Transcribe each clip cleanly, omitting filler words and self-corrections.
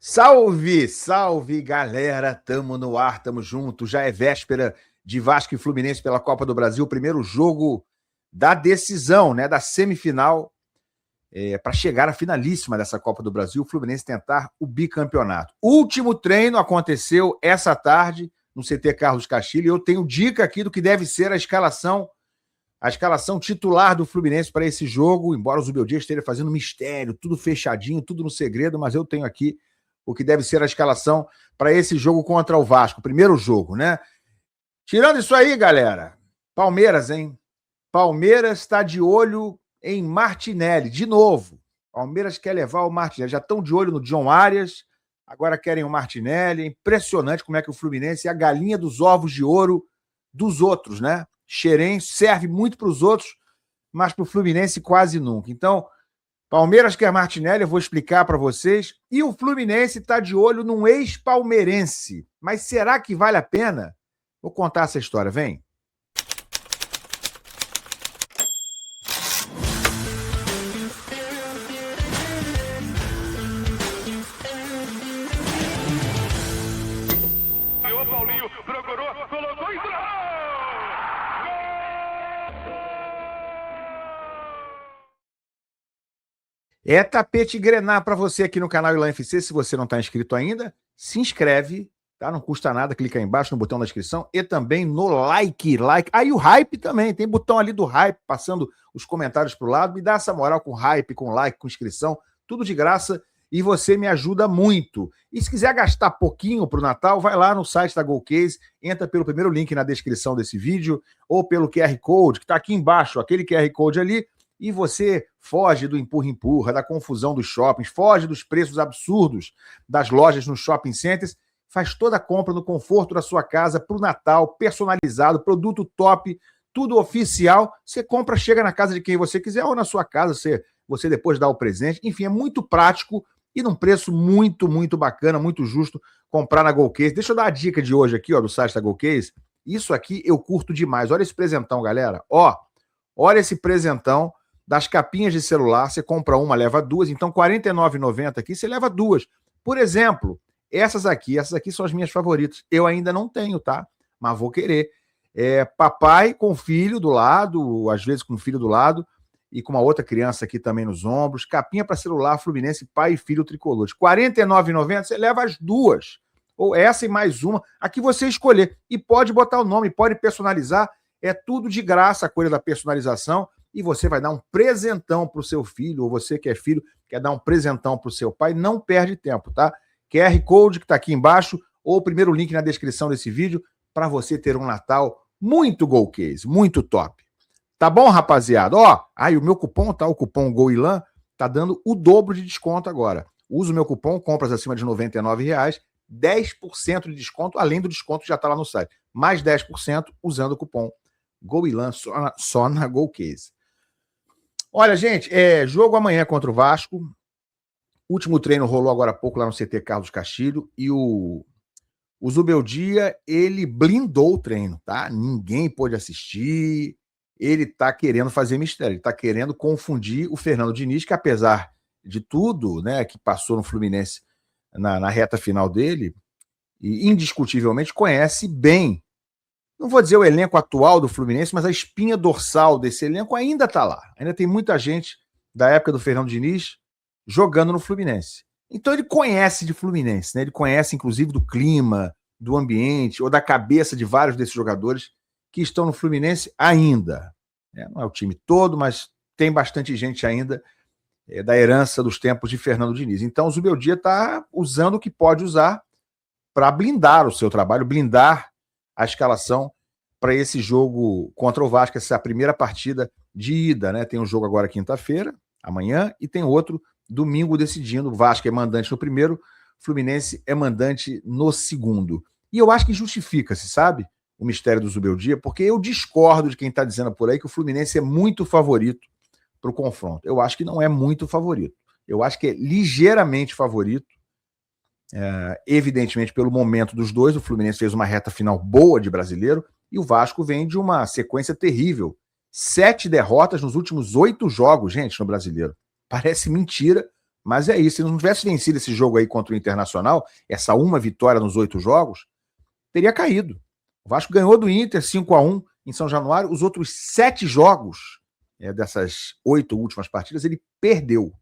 Salve, salve, galera! Tamo no ar, tamo junto. Já é véspera de Vasco e Fluminense pela Copa do Brasil, primeiro jogo da decisão, né, da semifinal, para chegar à finalíssima dessa Copa do Brasil, o Fluminense tentar o bicampeonato. O último treino aconteceu essa tarde no CT Carlos Castilho e eu tenho dica aqui do que deve ser a escalação titular do Fluminense para esse jogo, embora o Zubeldia esteja fazendo mistério, tudo fechadinho, tudo no segredo, mas eu tenho aqui o que deve ser a escalação para esse jogo contra o Vasco, primeiro jogo, né? Tirando isso aí, galera, Palmeiras, hein? Palmeiras está de olho em Martinelli, de novo. Palmeiras quer levar o Martinelli, já estão de olho no John Arias, agora querem o Martinelli. É impressionante como é que o Fluminense é a galinha dos ovos de ouro dos outros, né? Xerém serve muito para os outros, mas para o Fluminense quase nunca. Então, Palmeiras quer Martinelli, eu vou explicar para vocês. E o Fluminense está de olho num ex-palmeirense. Mas será que vale a pena? Vou contar essa história, vem. O Paulinho procurou, colocou e entrou! É tapete grená para você aqui no canal Ilan FC. Se você não está inscrito ainda, se inscreve, tá? Não custa nada, clica aí embaixo no botão da inscrição e também no like. Aí o hype também, tem botão ali do hype, passando os comentários pro lado. Me dá essa moral com hype, com like, com inscrição, tudo de graça e você me ajuda muito. E se quiser gastar pouquinho pro Natal, vai lá no site da Golcase, entra pelo primeiro link na descrição desse vídeo ou pelo QR Code que tá aqui embaixo, aquele QR Code ali. E você foge do empurra-empurra, da confusão dos shoppings, foge dos preços absurdos das lojas nos shopping centers, faz toda a compra no conforto da sua casa para o Natal, personalizado, produto top, tudo oficial. Você compra, chega na casa de quem você quiser ou na sua casa, você depois dá o presente. Enfim, é muito prático e num preço muito, muito bacana, muito justo comprar na Golcase. Deixa eu dar a dica de hoje aqui, ó, do site da Golcase. Isso aqui eu curto demais. Olha esse presentão, galera. Ó, olha esse presentão das capinhas de celular, você compra uma, leva duas, então R$ 49,90 aqui, você leva duas. Por exemplo, essas aqui são as minhas favoritas. Eu ainda não tenho, tá? Mas vou querer. Papai com filho do lado, às vezes com o filho do lado, e com uma outra criança aqui também nos ombros. Capinha para celular, Fluminense, pai e filho tricolores. R$ 49,90, você leva as duas. Ou essa e mais uma, a que você escolher. E pode botar o nome, pode personalizar. É tudo de graça a coisa da personalização. E você vai dar um presentão para o seu filho, ou você que é filho, quer dar um presentão para o seu pai, não perde tempo, tá? QR Code que está aqui embaixo, ou o primeiro link na descrição desse vídeo, para você ter um Natal muito Golcase, muito top. Tá bom, rapaziada? Ó, aí o meu cupom, tá? O cupom GOILAN, tá dando o dobro de desconto agora. Usa o meu cupom, compras acima de R$ 99,00, 10% de desconto, além do desconto que já está lá no site. Mais 10% usando o cupom GOILAN só na Golcase. Olha, gente, jogo amanhã contra o Vasco. O último treino rolou agora há pouco lá no CT Carlos Castilho e o Zubeldia, ele blindou o treino, tá? Ninguém pôde assistir. Ele tá querendo fazer mistério, ele tá querendo confundir o Fernando Diniz, que apesar de tudo, né, que passou no Fluminense na reta final dele, e indiscutivelmente conhece bem, não vou dizer o elenco atual do Fluminense, mas a espinha dorsal desse elenco ainda está lá. Ainda tem muita gente da época do Fernando Diniz jogando no Fluminense. Então ele conhece de Fluminense, né? Ele conhece inclusive do clima, do ambiente ou da cabeça de vários desses jogadores que estão no Fluminense ainda. Não é o time todo, mas tem bastante gente ainda da herança dos tempos de Fernando Diniz. Então o Zubeldia está usando o que pode usar para blindar o seu trabalho, blindar a escalação para esse jogo contra o Vasco, essa primeira partida de ida, né? Tem um jogo agora quinta-feira, amanhã, e tem outro domingo decidindo. O Vasco é mandante no primeiro, Fluminense é mandante no segundo. E eu acho que justifica-se, sabe, o mistério do Zubeldia, porque eu discordo de quem está dizendo por aí que o Fluminense é muito favorito para o confronto. Eu acho que não é muito favorito. Eu acho que é ligeiramente favorito. Evidentemente, pelo momento dos dois, o Fluminense fez uma reta final boa de brasileiro e o Vasco vem de uma sequência terrível. 7 derrotas nos últimos 8 jogos, gente, no brasileiro. Parece mentira, Mas é isso, se não tivesse vencido esse jogo aí contra o Internacional, essa uma vitória nos 8 jogos, teria caído. O Vasco ganhou do Inter 5-1 em São Januário, os outros 7 jogos dessas 8 últimas partidas ele perdeu.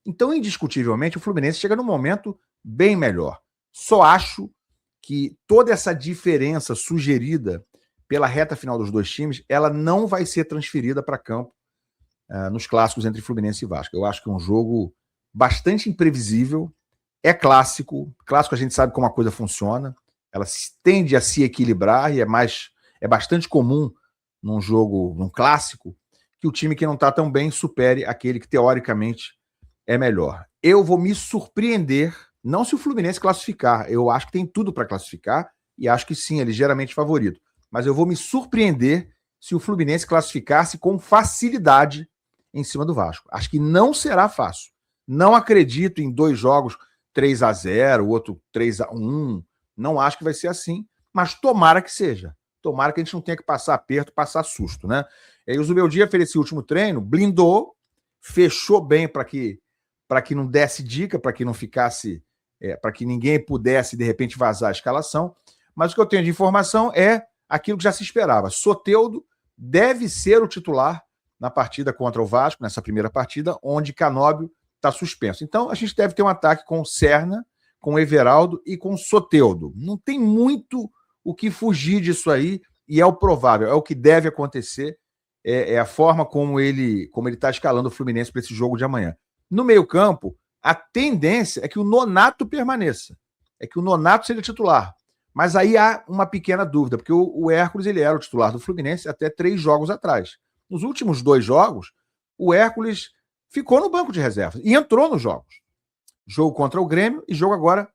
Então, indiscutivelmente, o Fluminense chega num momento bem melhor. Só acho que toda essa diferença sugerida pela reta final dos dois times, ela não vai ser transferida para campo nos clássicos entre Fluminense e Vasco. Eu acho que é um jogo bastante imprevisível, é clássico, clássico a gente sabe como a coisa funciona, ela tende a se equilibrar e é bastante comum num jogo, num clássico, que o time que não está tão bem supere aquele que teoricamente é melhor. Eu vou me surpreender, não se o Fluminense classificar, eu acho que tem tudo para classificar e acho que sim, é ligeiramente favorito, mas eu vou me surpreender se o Fluminense classificar-se com facilidade em cima do Vasco. Acho que não será fácil. Não acredito em 2 jogos 3-0, o outro 3-1. Não acho que vai ser assim, mas tomara que seja. Tomara que a gente não tenha que passar aperto, passar susto, né? E o Zubeldia fez esse último treino, blindou, fechou bem para que não desse dica, para que não ficasse, para que ninguém pudesse, de repente, vazar a escalação. Mas o que eu tenho de informação é aquilo que já se esperava. Soteldo deve ser o titular na partida contra o Vasco, nessa primeira partida, onde Canóbio está suspenso. Então, a gente deve ter um ataque com Serna, com Everaldo e com Soteldo. Não tem muito o que fugir disso aí, e é o provável, é o que deve acontecer, é a forma como ele está escalando o Fluminense para esse jogo de amanhã. No meio-campo, a tendência é que o Nonato permaneça, é que o Nonato seja titular. Mas aí há uma pequena dúvida, porque o Hércules ele era o titular do Fluminense até 3 jogos atrás. Nos últimos 2 jogos, o Hércules ficou no banco de reservas e entrou nos jogos. Jogo contra o Grêmio e jogo agora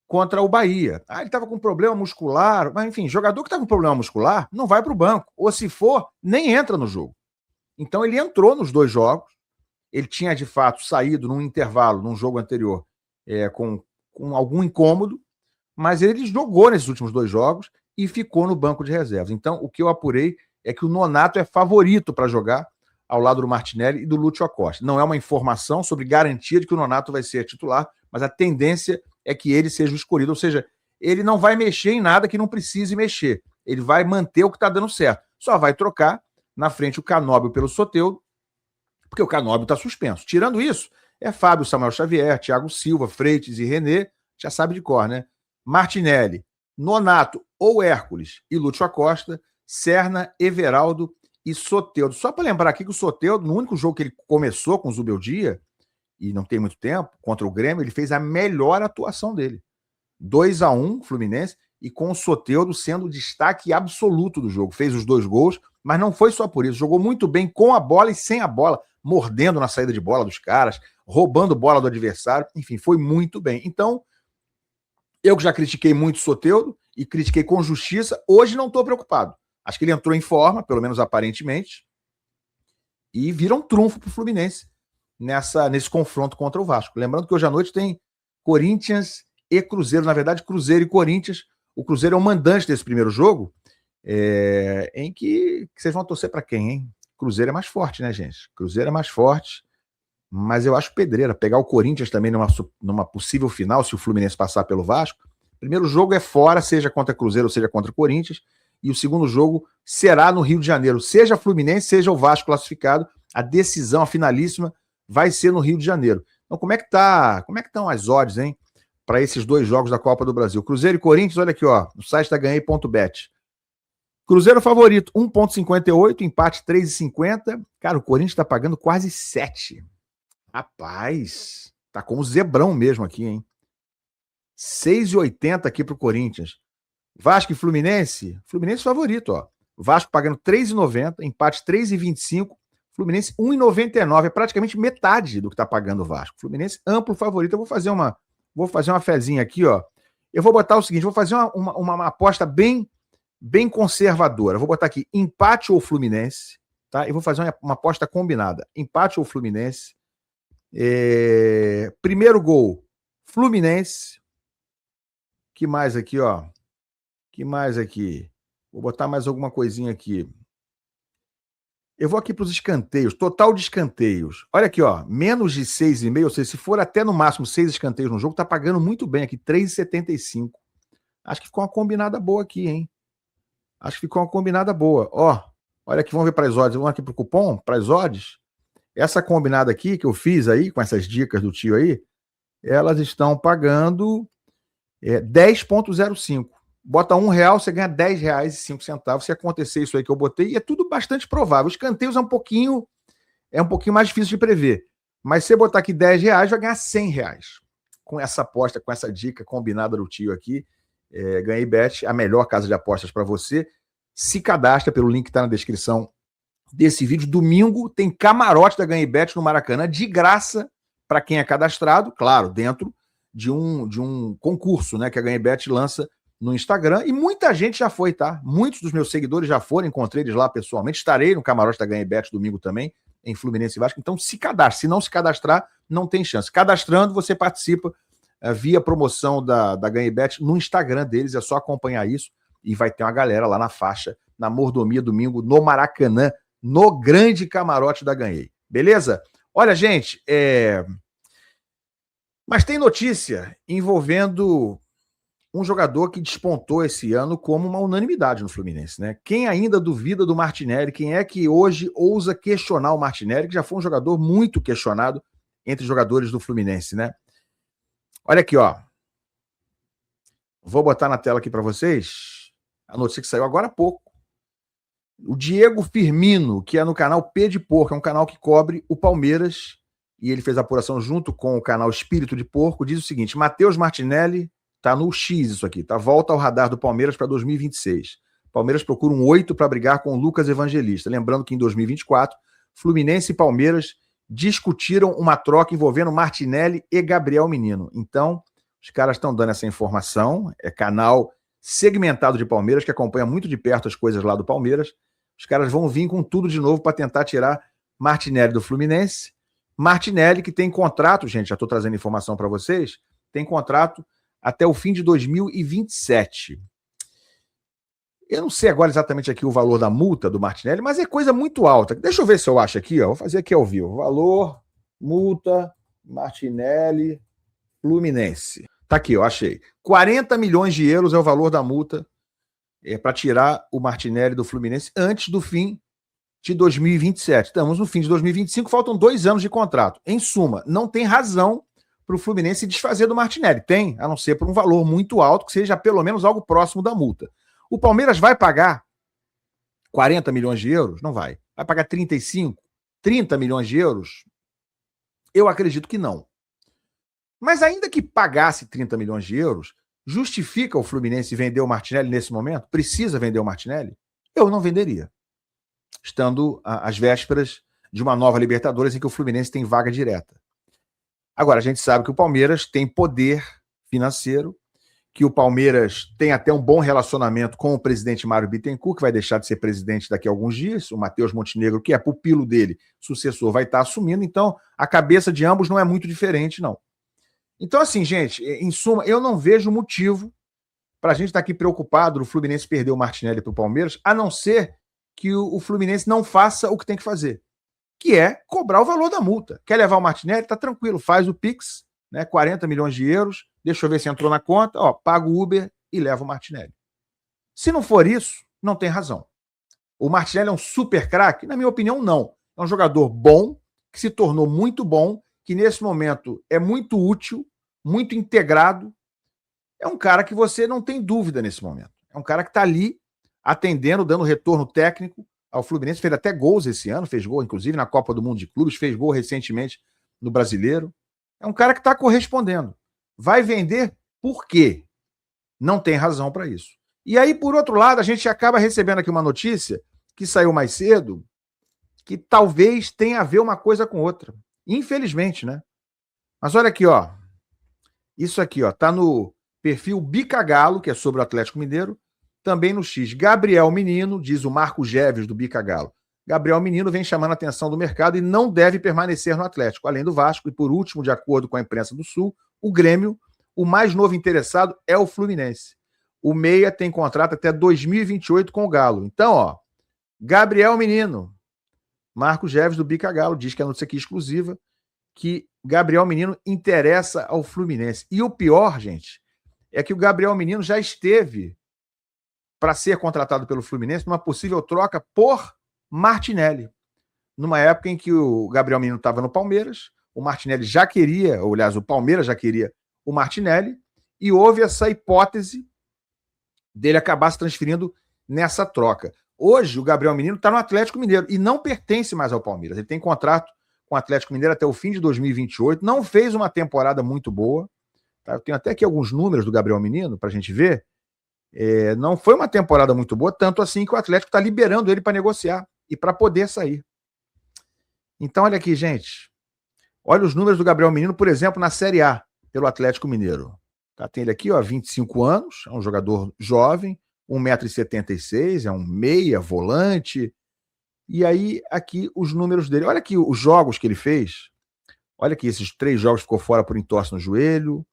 contra o Bahia. Ele estava com problema muscular, mas enfim, jogador que está com problema muscular não vai para o banco, ou se for, nem entra no jogo. Então ele entrou nos 2 jogos, ele tinha de fato saído num intervalo, num jogo anterior, com algum incômodo, mas ele jogou nesses últimos 2 jogos e ficou no banco de reservas. Então o que eu apurei é que o Nonato é favorito para jogar ao lado do Martinelli e do Lúcio Acosta. Não é uma informação sobre garantia de que o Nonato vai ser titular, mas a tendência é que ele seja o escolhido, ou seja, ele não vai mexer em nada que não precise mexer, ele vai manter o que está dando certo, só vai trocar na frente o Canóbio pelo Soteldo, porque o Canóbio está suspenso. Tirando isso, é Fábio, Samuel Xavier, Thiago Silva, Freitas e René, já sabe de cor, né? Martinelli, Nonato ou Hércules e Lúcio Acosta, Serna, Everaldo e Soteldo. Só para lembrar aqui que o Soteldo, no único jogo que ele começou com o Zubeldia, e não tem muito tempo, contra o Grêmio, ele fez a melhor atuação dele. 2-1, Fluminense, e com o Soteldo sendo o destaque absoluto do jogo. Fez os 2 gols, mas não foi só por isso. Jogou muito bem com a bola e sem a bola, mordendo na saída de bola dos caras, roubando bola do adversário. Enfim, foi muito bem. Então, eu que já critiquei muito o Soteldo e critiquei com justiça, hoje não estou preocupado. Acho que ele entrou em forma, pelo menos aparentemente, e vira um trunfo para o Fluminense nesse confronto contra o Vasco. Lembrando que hoje à noite tem Corinthians e Cruzeiro, na verdade, Cruzeiro e Corinthians. O Cruzeiro é o mandante desse primeiro jogo, em que vocês vão torcer para quem, hein? Cruzeiro é mais forte, né, gente? Cruzeiro é mais forte, mas eu acho pedreira. Pegar o Corinthians também numa possível final, se o Fluminense passar pelo Vasco. O primeiro jogo é fora, seja contra Cruzeiro ou seja contra Corinthians, e o segundo jogo será no Rio de Janeiro. Seja Fluminense, seja o Vasco classificado, a decisão, a finalíssima, vai ser no Rio de Janeiro. Então, como é que estão as odds, hein? Para esses 2 jogos da Copa do Brasil. Cruzeiro e Corinthians, olha aqui, ó, no site da Ganhei.bet. Cruzeiro favorito, 1,58, empate 3,50. Cara, o Corinthians está pagando quase 7. Rapaz, tá como zebrão mesmo aqui, hein? 6,80 aqui pro Corinthians. Vasco e Fluminense, Fluminense favorito, ó. Vasco pagando 3,90, empate 3,25. Fluminense 1,99, é praticamente metade do que está pagando o Vasco. Fluminense amplo favorito. Eu vou fazer uma fezinha aqui, ó. Eu vou botar o seguinte, vou fazer uma aposta bem conservadora. Vou botar aqui empate ou Fluminense, tá? Eu vou fazer uma aposta combinada. Empate ou Fluminense. Primeiro gol, Fluminense. Que mais aqui, ó? Que mais aqui? Vou botar mais alguma coisinha aqui. Eu vou aqui para os escanteios, total de escanteios. Olha aqui, ó, menos de 6,5, ou seja, se for até no máximo 6 escanteios no jogo, tá pagando muito bem aqui, 3,75. Acho que ficou uma combinada boa aqui, hein? Acho que ficou uma combinada boa. Ó, olha aqui, vamos ver para as odds. Vamos aqui para o cupom, para as odds. Essa combinada aqui que eu fiz aí, com essas dicas do tio aí, elas estão pagando 10,05. Bota R$1, você ganha R$10,05. Se acontecer isso aí que eu botei, e é tudo bastante provável. Os escanteios é um pouquinho mais difícil de prever. Mas se você botar aqui R$10, vai ganhar R$100. Com essa aposta, com essa dica combinada do tio aqui, Ganhei Bet, a melhor casa de apostas para você. Se cadastra pelo link que está na descrição desse vídeo. Domingo tem camarote da Ganhei Bet no Maracanã, de graça para quem é cadastrado, claro, dentro de um concurso, né, que a Ganhei Bet lança no Instagram, e muita gente já foi, tá? Muitos dos meus seguidores já foram, encontrei eles lá pessoalmente, estarei no camarote da Ganhei Bet domingo também, em Fluminense e Vasco, então se cadastre, se não se cadastrar, não tem chance. Cadastrando, você participa via promoção da Ganhei Bet no Instagram deles, é só acompanhar isso, e vai ter uma galera lá na faixa, na mordomia, domingo, no Maracanã, no grande camarote da Ganhei. Beleza? Olha, gente, mas tem notícia envolvendo um jogador que despontou esse ano como uma unanimidade no Fluminense, né? Quem ainda duvida do Martinelli? Quem é que hoje ousa questionar o Martinelli, que já foi um jogador muito questionado entre os jogadores do Fluminense, né? Olha aqui, ó. Vou botar na tela aqui para vocês a notícia que saiu agora há pouco. O Diego Firmino, que é no canal P de Porco, é um canal que cobre o Palmeiras, e ele fez a apuração junto com o canal Espírito de Porco, diz o seguinte: Matheus Martinelli tá no X isso aqui, tá? Volta ao radar do Palmeiras para 2026. Palmeiras procura um 8 para brigar com o Lucas Evangelista. Lembrando que em 2024, Fluminense e Palmeiras discutiram uma troca envolvendo Martinelli e Gabriel Menino. Então, os caras estão dando essa informação, é canal segmentado de Palmeiras, que acompanha muito de perto as coisas lá do Palmeiras. Os caras vão vir com tudo de novo para tentar tirar Martinelli do Fluminense. Martinelli, que tem contrato, gente, já estou trazendo informação para vocês, tem contrato até o fim de 2027. Eu não sei agora exatamente aqui o valor da multa do Martinelli, mas é coisa muito alta. Deixa eu ver se eu acho aqui, ó. Vou fazer aqui ao vivo. Valor, multa, Martinelli, Fluminense. Tá aqui, eu achei. 40 milhões de euros é o valor da multa para tirar o Martinelli do Fluminense antes do fim de 2027. Estamos no fim de 2025, faltam 2 anos de contrato. Em suma, não tem razão para o Fluminense se desfazer do Martinelli. Tem, a não ser por um valor muito alto, que seja pelo menos algo próximo da multa. O Palmeiras vai pagar 40 milhões de euros? Não vai. Vai pagar 35, 30 milhões de euros? Eu acredito que não. Mas ainda que pagasse 30 milhões de euros, justifica o Fluminense vender o Martinelli nesse momento? Precisa vender o Martinelli? Eu não venderia. Estando às vésperas de uma nova Libertadores em que o Fluminense tem vaga direta. Agora, a gente sabe que o Palmeiras tem poder financeiro, que o Palmeiras tem até um bom relacionamento com o presidente Mário Bittencourt, que vai deixar de ser presidente daqui a alguns dias, o Matheus Montenegro, que é pupilo dele, sucessor, vai estar assumindo, então a cabeça de ambos não é muito diferente, não. Então, assim, gente, em suma, eu não vejo motivo para a gente estar aqui preocupado do Fluminense perder o Martinelli para o Palmeiras, a não ser que o Fluminense não faça o que tem que fazer, que é cobrar o valor da multa. Quer levar o Martinelli? Tá tranquilo, faz o Pix, né, 40 milhões de euros, deixa eu ver se entrou na conta, ó, paga o Uber e leva o Martinelli. Se não for isso, não tem razão. O Martinelli é um super craque? Na minha opinião, não. É um jogador bom, que se tornou muito bom, que nesse momento é muito útil, muito integrado. É um cara que você não tem dúvida nesse momento. É um cara que está ali atendendo, dando retorno técnico ao Fluminense. Fez até gols esse ano, fez gol, inclusive, na Copa do Mundo de Clubes, fez gol recentemente no Brasileiro. É um cara que está correspondendo. Vai vender por quê? Não tem razão para isso. E aí, por outro lado, a gente acaba recebendo aqui uma notícia que saiu mais cedo, que talvez tenha a ver uma coisa com outra. Infelizmente, né? Mas olha aqui, ó. Isso aqui, ó, tá no perfil Bicagalo, que é sobre o Atlético Mineiro, também no X. Gabriel Menino, diz o Marco Geves do Bicagalo. Gabriel Menino vem chamando a atenção do mercado e não deve permanecer no Atlético, além do Vasco. E por último, de acordo com a imprensa do Sul, o Grêmio, o mais novo interessado é o Fluminense. O Meia tem contrato até 2028 com o Galo. Então, ó, Gabriel Menino, Marcos Geves, do Bica Galo, diz que a notícia aqui exclusiva, que Gabriel Menino interessa ao Fluminense. E o pior, gente, é que o Gabriel Menino já esteve para ser contratado pelo Fluminense numa possível troca por Martinelli. Numa época em que o Gabriel Menino estava no Palmeiras, o Martinelli já queria, ou aliás, o Palmeiras já queria o Martinelli, e houve essa hipótese dele acabar se transferindo nessa troca. Hoje, o Gabriel Menino está no Atlético Mineiro e não pertence mais ao Palmeiras. Ele tem contrato com o Atlético Mineiro até o fim de 2028, não fez uma temporada muito boa. Tá? Eu tenho até aqui alguns números do Gabriel Menino para a gente ver. Não foi uma temporada muito boa, tanto assim que o Atlético está liberando ele para negociar e para poder sair. Então, olha aqui, gente. Olha os números do Gabriel Menino, por exemplo, na Série A, pelo Atlético Mineiro. Tá? Tem ele aqui, ó, 25 anos, é um jogador jovem, 1,76 m, é um meia, volante. E aí, aqui, os números dele. Olha aqui os jogos que ele fez. Olha aqui, esses 3 jogos ficou fora por entorse no joelho.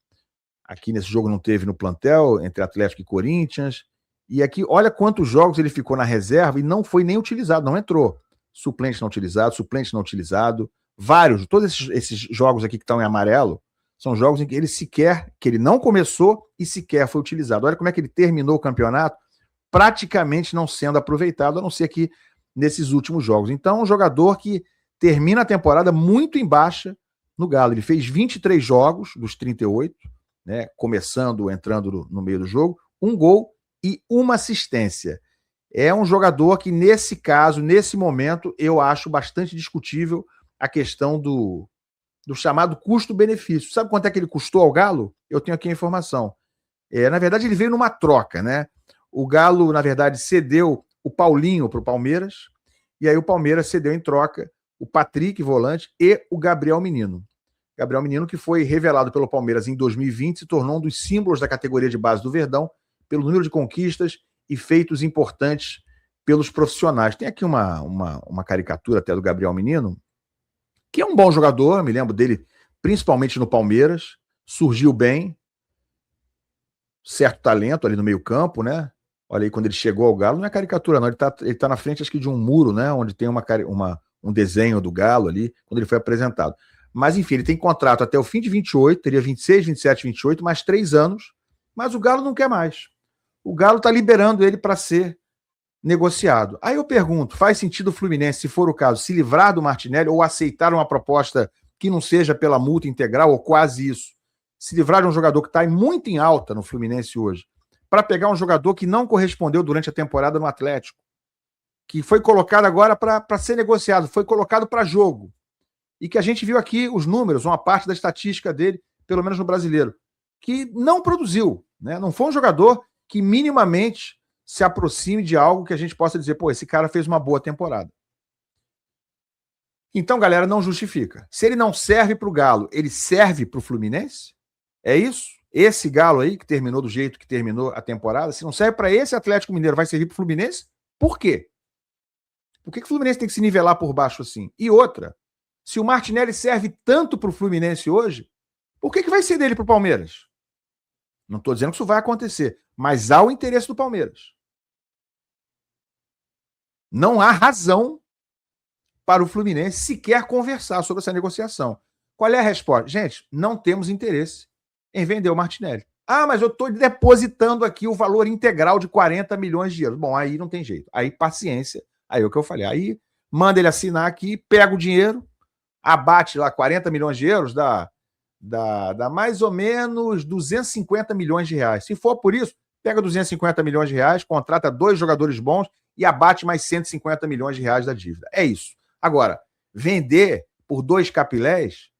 Aqui nesse jogo não teve no plantel, entre Atlético e Corinthians. E aqui, olha quantos jogos ele ficou na reserva e não foi nem utilizado, não entrou. Suplente não utilizado. Vários, todos esses jogos aqui que estão em amarelo, são jogos em que ele não começou e sequer foi utilizado. Olha como é que ele terminou o campeonato, praticamente não sendo aproveitado, a não ser aqui nesses últimos jogos. Então, um jogador que termina a temporada muito em baixa no Galo. Ele fez 23 jogos dos 38, né, entrando no meio do jogo, 1 gol e 1 assistência. É um jogador que, nesse caso, nesse momento, eu acho bastante discutível a questão do chamado custo-benefício. Sabe quanto é que ele custou ao Galo? Eu tenho aqui a informação. Na verdade, ele veio numa troca, né? O Galo, na verdade, cedeu o Paulinho para o Palmeiras, e aí o Palmeiras cedeu em troca o Patrick, volante, e o Gabriel Menino. Gabriel Menino, que foi revelado pelo Palmeiras em 2020, se tornou um dos símbolos da categoria de base do Verdão, pelo número de conquistas e feitos importantes pelos profissionais. Tem aqui uma caricatura até do Gabriel Menino, que é um bom jogador, me lembro dele principalmente no Palmeiras, surgiu bem, certo talento ali no meio campo, né? Olha aí, quando ele chegou ao Galo, não é caricatura não, ele tá na frente acho que de um muro, né? Onde tem um desenho do Galo ali, quando ele foi apresentado. Mas enfim, ele tem contrato até o fim de 28, teria 26, 27, 28, mais 3 anos, mas o Galo não quer mais. O Galo tá liberando ele para ser negociado. Aí eu pergunto, faz sentido o Fluminense, se for o caso, se livrar do Martinelli ou aceitar uma proposta que não seja pela multa integral ou quase isso? Se livrar de um jogador que está muito em alta no Fluminense hoje, para pegar um jogador que não correspondeu durante a temporada no Atlético, que foi colocado agora para ser negociado, foi colocado para jogo, e que a gente viu aqui os números, uma parte da estatística dele, pelo menos no brasileiro, que não produziu, né? Não foi um jogador que minimamente se aproxime de algo que a gente possa dizer, pô, esse cara fez uma boa temporada. Então, galera, não justifica. Se ele não serve para o Galo, ele serve para o Fluminense? É isso? Esse Galo aí, que terminou do jeito que terminou a temporada, se não serve para esse Atlético Mineiro, vai servir para o Fluminense? Por quê? Por que o Fluminense tem que se nivelar por baixo assim? E outra, se o Martinelli serve tanto para o Fluminense hoje, por que vai ser dele para o Palmeiras? Não estou dizendo que isso vai acontecer, mas há o interesse do Palmeiras. Não há razão para o Fluminense sequer conversar sobre essa negociação. Qual é a resposta? Gente, não temos interesse em vender o Martinelli. Ah, mas eu estou depositando aqui o valor integral de 40 milhões de euros. Bom, aí não tem jeito. Aí paciência. Aí é o que eu falei. Aí manda ele assinar aqui, pega o dinheiro, abate lá 40 milhões de euros, dá mais ou menos 250 milhões de reais. Se for por isso, pega 250 milhões de reais, contrata 2 jogadores bons e abate mais 150 milhões de reais da dívida. É isso. Agora, vender por 2 capilés,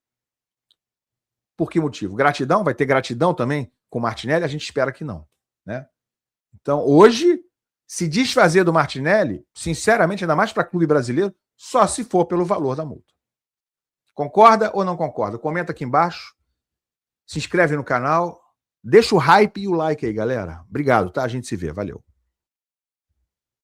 por que motivo? Gratidão? Vai ter gratidão também com o Martinelli? A gente espera que não, né? Então, hoje, se desfazer do Martinelli, sinceramente, ainda mais para clube brasileiro, só se for pelo valor da multa. Concorda ou não concorda? Comenta aqui embaixo, se inscreve no canal, deixa o hype e o like aí, galera. Obrigado, tá? A gente se vê. Valeu.